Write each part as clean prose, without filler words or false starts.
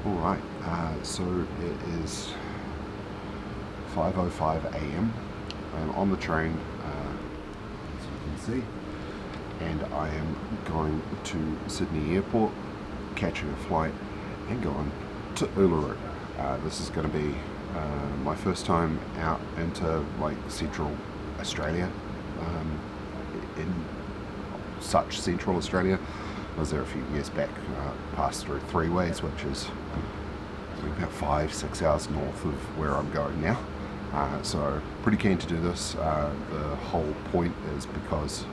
Alright, so it is 5:05 a.m. I'm on the train, as you can see, and I am going to Sydney Airport, catching a flight and going to Uluru. This is going to be my first time out into like central Australia, in such central Australia. I was there a few years back, passed through Three Ways, which is about 5-6 hours north of where I'm going now. So pretty keen to do this. The whole point is because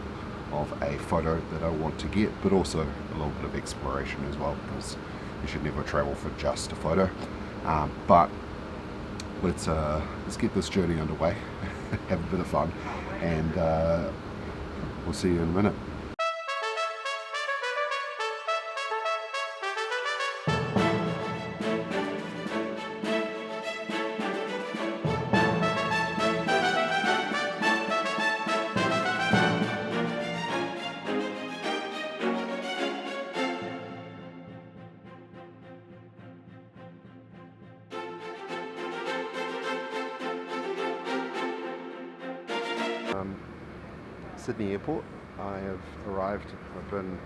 of a photo that I want to get, but also a little bit of exploration as well, because you should never travel for just a photo. But let's get this journey underway, have a bit of fun, and we'll see you in a minute. Sydney Airport. I have arrived. I've been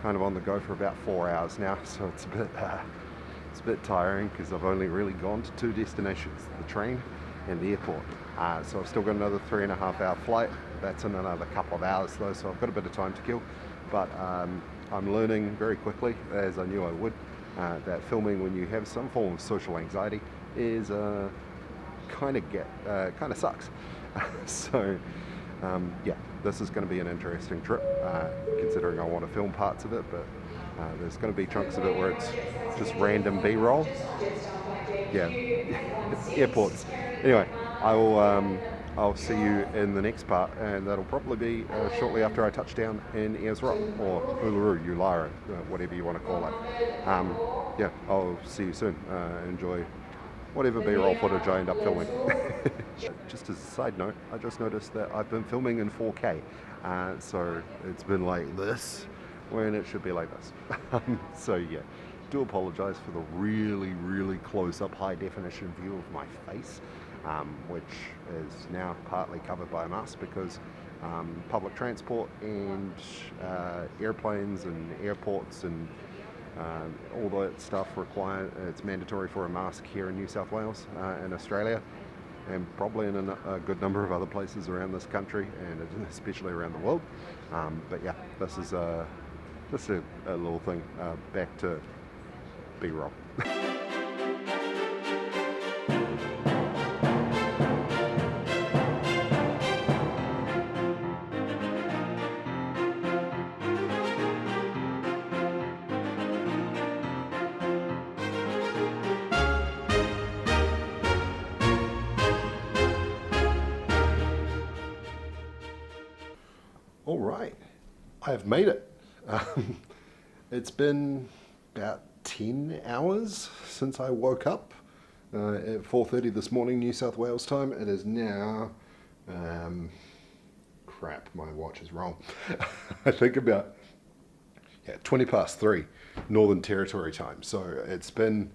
kind of on the go for about 4 hours now, so it's a bit tiring because I've only really gone to two destinations: the train and the airport. So I've still got another 3.5 hour flight. That's in another couple of hours though, so I've got a bit of time to kill. But I'm learning very quickly, as I knew I would, that filming when you have some form of social anxiety is kind of sucks. So. Yeah, this is going to be an interesting trip, considering I want to film parts of it, but there's going to be chunks of it where it's just random B-roll. Yeah, airports. Anyway, I'll see you in the next part, and that'll probably be shortly after I touch down in Ayers Rock, or Uluru, Uluru, whatever you want to call it. Yeah, I'll see you soon. Enjoy whatever B-roll footage I end up filming. Just as a side note, I just noticed that I've been filming in 4K, so it's been like this when it should be like this. So yeah, do apologise for the really close-up high definition view of my face, which is now partly covered by a mask because public transport and airplanes and airports and all that stuff it's mandatory for a mask here in New South Wales, in Australia, and probably in a good number of other places around this country, and especially around the world. But yeah, this is just a little thing, back to B-roll. All right, I have made it. It's been about 10 hours since I woke up at 4:30 this morning, New South Wales time. It is now, crap, my watch is wrong. I think about 20 past 3 Northern Territory time. So it's been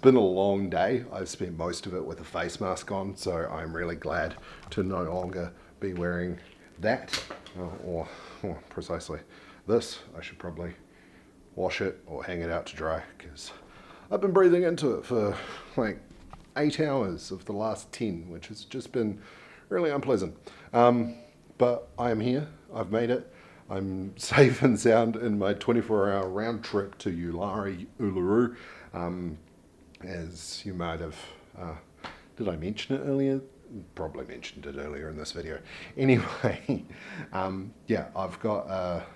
a long day. I've spent most of it with a face mask on, so I'm really glad to no longer be wearing that, or precisely this. I should probably wash it or hang it out to dry, because I've been breathing into it for like 8 hours of the last 10, which has just been really unpleasant. But I am here. I've made it. I'm safe and sound in my 24-hour round trip to Uluru. As you might have, did I mention it earlier? Probably mentioned it earlier in this video. Anyway, yeah, I've got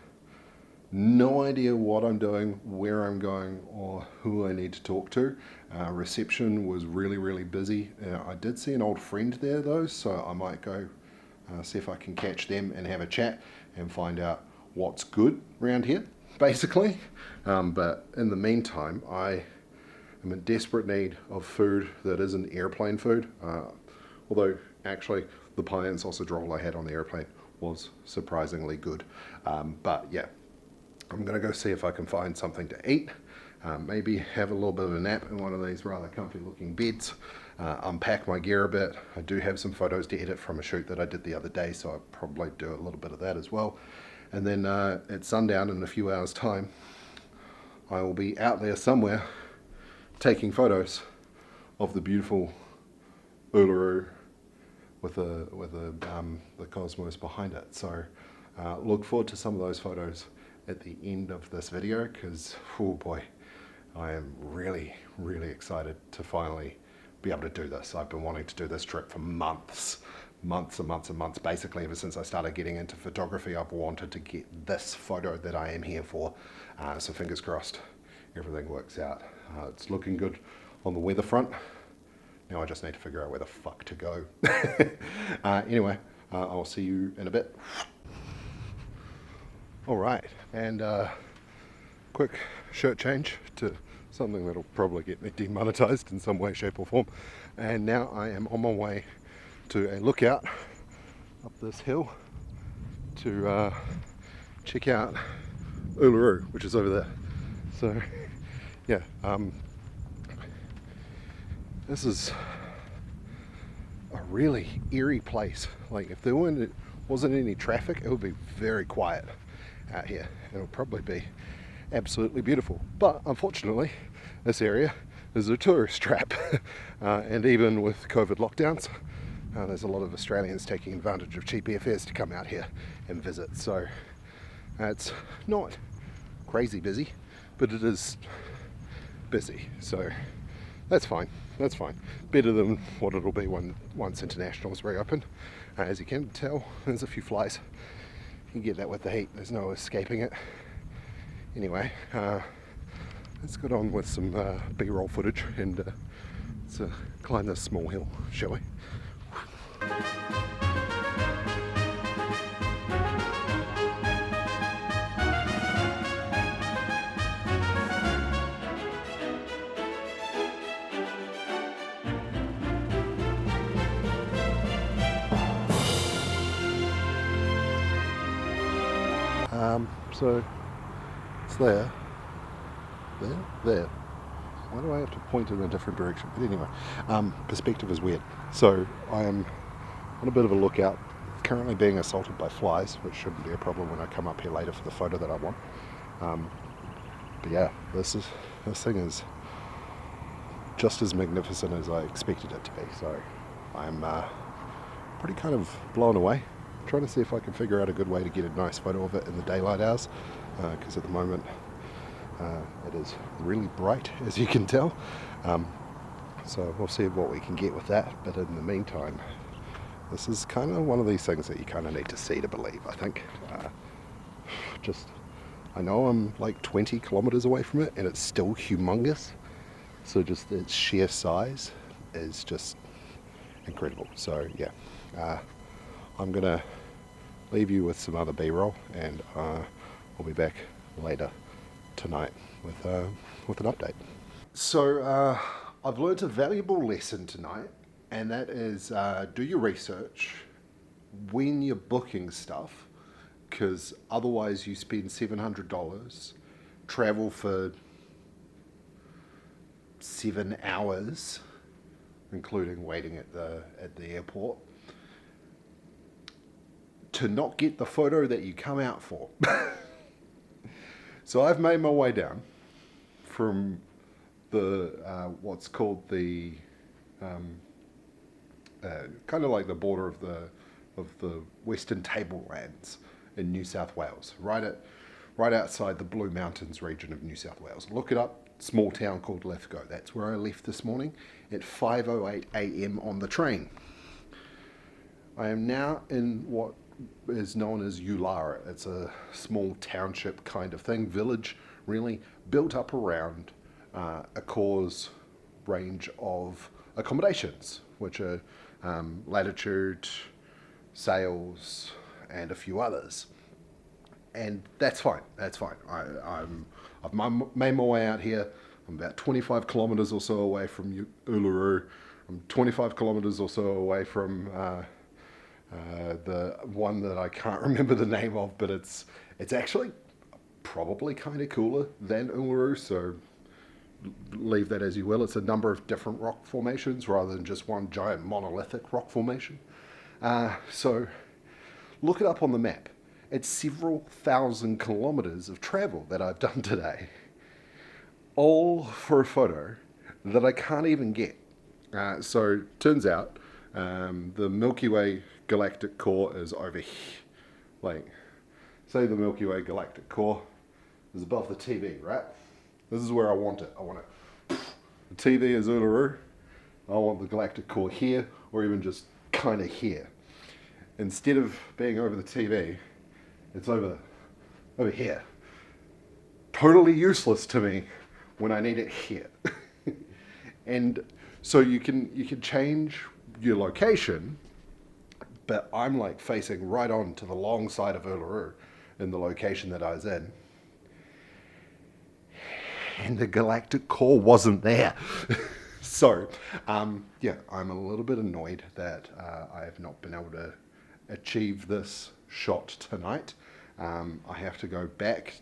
no idea what I'm doing, where I'm going, or who I need to talk to. Reception was really busy. I did see an old friend there though, so I might go see if I can catch them and have a chat and find out what's good around here, basically. But in the meantime, I am in desperate need of food that isn't airplane food. Although, actually, the pie and sausage roll I had on the airplane was surprisingly good. But yeah, I'm going to go see if I can find something to eat, maybe have a little bit of a nap in one of these rather comfy looking beds, unpack my gear a bit. I do have some photos to edit from a shoot that I did the other day, so I'll probably do a little bit of that as well. And then at sundown in a few hours time, I will be out there somewhere taking photos of the beautiful Uluru with the cosmos behind it. So look forward to some of those photos at the end of this video, because oh boy, I am really excited to finally be able to do this. I've been wanting to do this trip for months and months. Basically ever since I started getting into photography, I've wanted to get this photo that I am here for. So fingers crossed everything works out. It's looking good on the weather front. Now I just need to figure out where the fuck to go. Anyway, I'll see you in a bit. Alright, and quick shirt change to something that'll probably get me demonetized in some way, shape or form. And now I am on my way to a lookout up this hill to check out Uluru, which is over there. So yeah, this is a really eerie place. Like if there wasn't any traffic, it would be very quiet out here. It'll probably be absolutely beautiful. But unfortunately, this area is a tourist trap. And even with COVID lockdowns, there's a lot of Australians taking advantage of cheap airfares to come out here and visit. So it's not crazy busy, but it is busy. So that's fine. That's fine. Better than what it'll be once internationals reopen. As you can tell, there's a few flies. You get that with the heat. There's no escaping it. Anyway, let's get on with some B-roll footage and let's climb this small hill, shall we? So it's there. Why do I have to point in a different direction? But anyway, perspective is weird. So I am on a bit of a lookout, currently being assaulted by flies, which shouldn't be a problem when I come up here later for the photo that I want. But yeah, this thing is just as magnificent as I expected it to be. So I'm pretty kind of blown away. Trying to see if I can figure out a good way to get a nice photo of it in the daylight hours, because at the moment it is really bright, as you can tell. So we'll see what we can get with that, but in the meantime, this is kind of one of these things that you kind of need to see to believe, I think. I know I'm like 20 kilometers away from it and it's still humongous, so just its sheer size is just incredible. So yeah, I'm gonna leave you with some other B-roll, and we'll be back later tonight with an update. So I've learned a valuable lesson tonight, and that is do your research when you're booking stuff, because otherwise you spend $700, travel for 7 hours, including waiting at the airport, to not get the photo that you come out for. So I've made my way down from the what's called the kind of like the border of the Western Tablelands in New South Wales, right outside the Blue Mountains region of New South Wales. Look it up. Small town called Lithgow. That's where I left this morning at 5:08 a.m. on the train. I am now in what is known as Uluru. It's a small township kind of thing, village really, built up around a cause range of accommodations, which are Latitude, Sales, and a few others. And that's fine. I've made my way out here. I'm about 25 kilometers or so away from Uluru. I'm 25 kilometers or so away from the one that I can't remember the name of, but it's actually probably kind of cooler than Uluru. So leave that as you will. It's a number of different rock formations rather than just one giant monolithic rock formation. So look it up on the map. It's several thousand kilometers of travel that I've done today, all for a photo that I can't even get. So turns out the Milky Way galactic core is over here. Like, say the Milky Way galactic core is above the TV, right? This is where I want it. I want it. The TV is Uluru. I want the galactic core here, or even just kind of here. Instead of being over the TV, it's over here. Totally useless to me when I need it here. And so you can change your location, but I'm like facing right on to the long side of Uluru in the location that I was in. And the galactic core wasn't there. So, yeah, I'm a little bit annoyed that I have not been able to achieve this shot tonight. I have to go back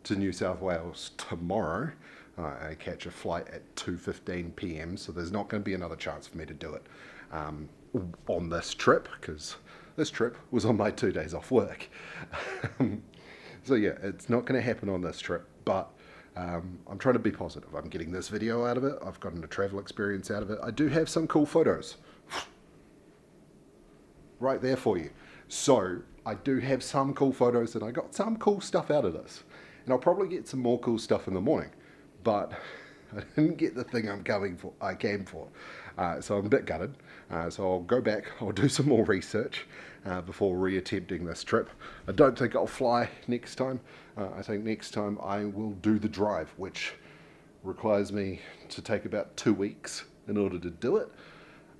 to New South Wales tomorrow. I catch a flight at 2:15 p.m, so there's not going to be another chance for me to do it on this trip, because this trip was on my 2 days off work. So yeah, it's not going to happen on this trip, but I'm trying to be positive. I'm getting this video out of it. I've gotten a travel experience out of it. I do have some cool photos right there for you. So I do have some cool photos, and I got some cool stuff out of this. And I'll probably get some more cool stuff in the morning, but I didn't get the thing I came for. So I'm a bit gutted. So I'll go back, I'll do some more research before re-attempting this trip. I don't think I'll fly next time. I think next time I will do the drive, which requires me to take about 2 weeks in order to do it.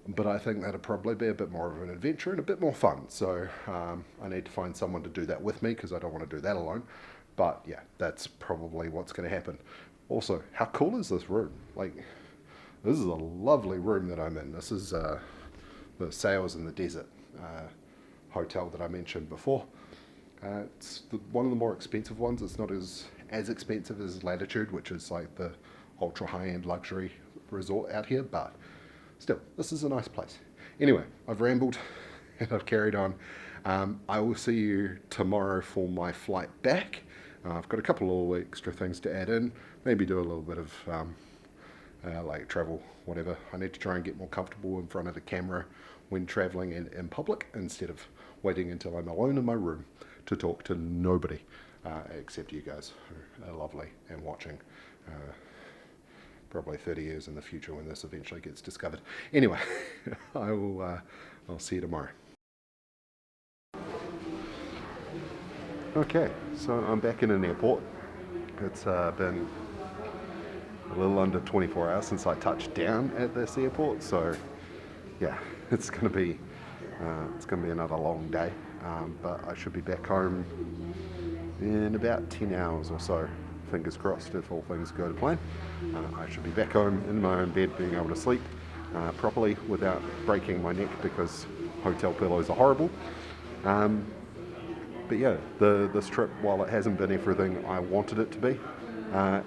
But I think that'll probably be a bit more of an adventure and a bit more fun. So I need to find someone to do that with me, because I don't want to do that alone. But yeah, that's probably what's going to happen. Also, how cool is this room? Like, this is a lovely room that I'm in. This is the Sails in the Desert hotel that I mentioned before. It's one of the more expensive ones. It's not as expensive as Latitude, which is like the ultra high-end luxury resort out here, but still, this is a nice place. Anyway, I've rambled and I've carried on. I will see you tomorrow for my flight back. I've got a couple of extra things to add in, maybe do a little bit of like travel, whatever. I need to try and get more comfortable in front of the camera when traveling in public, instead of waiting until I'm alone in my room to talk to nobody except you guys, who are lovely and watching. Probably 30 years in the future when this eventually gets discovered. Anyway, I'll see you tomorrow. Okay, so I'm back in an airport. It's been a little under 24 hours since I touched down at this airport, so yeah, it's gonna be another long day, but I should be back home in about 10 hours or so. Fingers crossed, if all things go to plan. I should be back home in my own bed, being able to sleep properly without breaking my neck, because hotel pillows are horrible. But yeah, this trip, while it hasn't been everything I wanted it to be,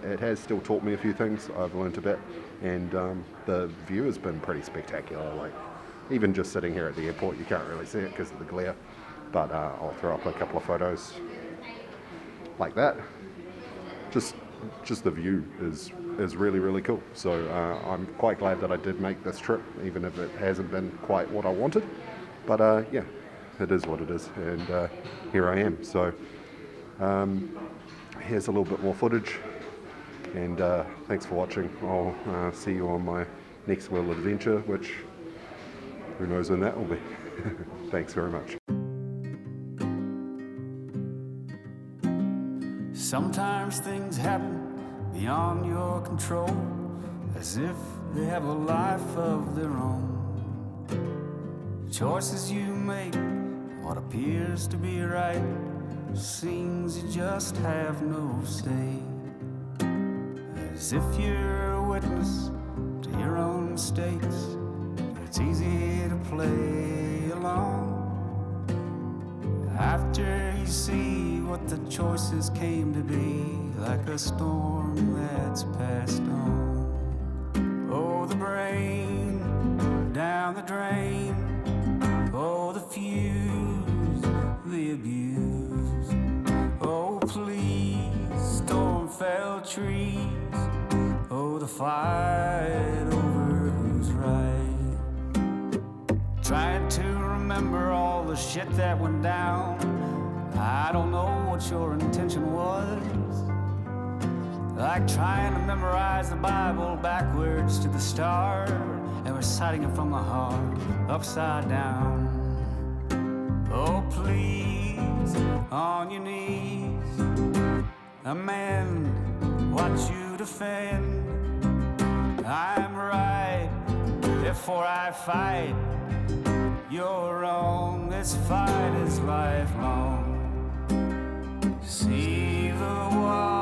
it has still taught me a few things. I've learned a bit, and the view has been pretty spectacular. Like, even just sitting here at the airport, you can't really see it because of the glare, but I'll throw up a couple of photos like that. Just the view is really, really cool. So I'm quite glad that I did make this trip, even if it hasn't been quite what I wanted. But yeah, it is what it is, and here I am. So here's a little bit more footage, and thanks for watching. I'll see you on my next little adventure, which who knows when that will be. Thanks very much. Sometimes things happen beyond your control, as if they have a life of their own. The choices you make, what appears to be right, seems you just have no say. As if you're a witness to your own mistakes, it's easy to play along. After you see what the choices came to be, like a storm that's passed on. fight over who's right. Trying to remember all the shit that went down. I don't know what your intention was. Like trying to memorize the Bible backwards to the start and reciting it from the heart, upside down. Oh, please, on your knees, amend what you defend. I'm right before I fight. You're wrong, this fight is lifelong. See the one